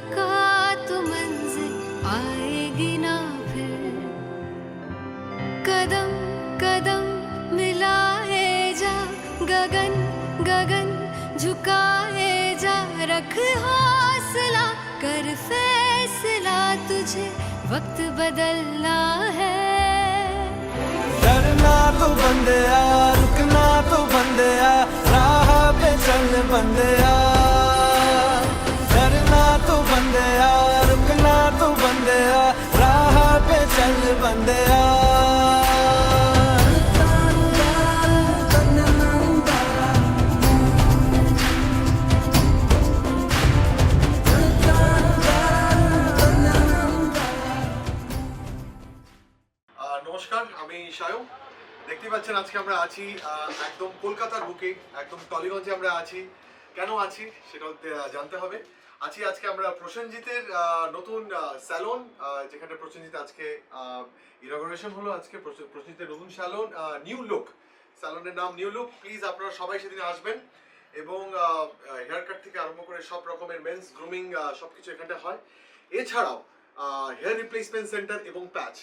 रुका तो मंजिल आएगी ना फिर। कदम कदम मिलाए जा, गगन गगन झुकाए जा, रख हौसला कर फैसला, तुझे वक्त बदलना है। डरना तो बंदया, रुकना तो बंदया, राह पे चल बंदया। डरना तो बंदया, रुकना तो बंदया, राह पे चल बंदया। নমস্কার, আমি সায়ন। দেখতে পাচ্ছেন আজকে আমরা আছি একদম কলকাতার বুকে, একদম টলিগঞ্জে আমরা আছি। কেন আছি সেটা জানতে হবে। আজকে আমরা প্রসেনজিতের নতুন স্যালন, যেখানে প্রসেনজিৎ আজকে ইনগরেশন হলো। আজকে প্রসেনজিতের নতুন স্যালন, নিউ লুক। স্যালনের নাম নিউ লুক। প্লিজ আপনারা সবাই সেদিন আসবেন এবং হেয়ার কাট থেকে আরম্ভ করে সব রকমের মেন্স গ্রুমিং সবকিছু এখানটা হয়। এছাড়াও হেয়ার রিপ্লেসমেন্ট সেন্টার এবং প্যাচ।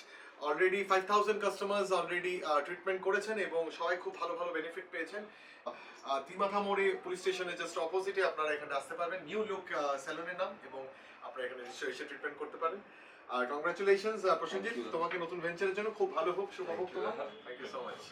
অলরেডি 5000 কাস্টমার্স অলরেডি ট্রিটমেন্ট করেছেন এবং সবাই খুব ভালো ভালো বেনিফিট পেয়েছেন। তিমাথা মোড়ে পুলিশ স্টেশনের জাস্ট অপোজিটে আপনারা এখানে আসতে পারবেন। নিউ লুক স্যালনের নাম, এবং আপনারা এখানে নিশ্চয়ই এসে ট্রিটমেন্ট করতে পারেন। কংগ্রাচুলেশনস প্রসেনজিৎ, তোমাকে নতুন ভেঞ্চারের জন্য খুব ভালো হোক, শুভ হোক তোমার। Thank you so much.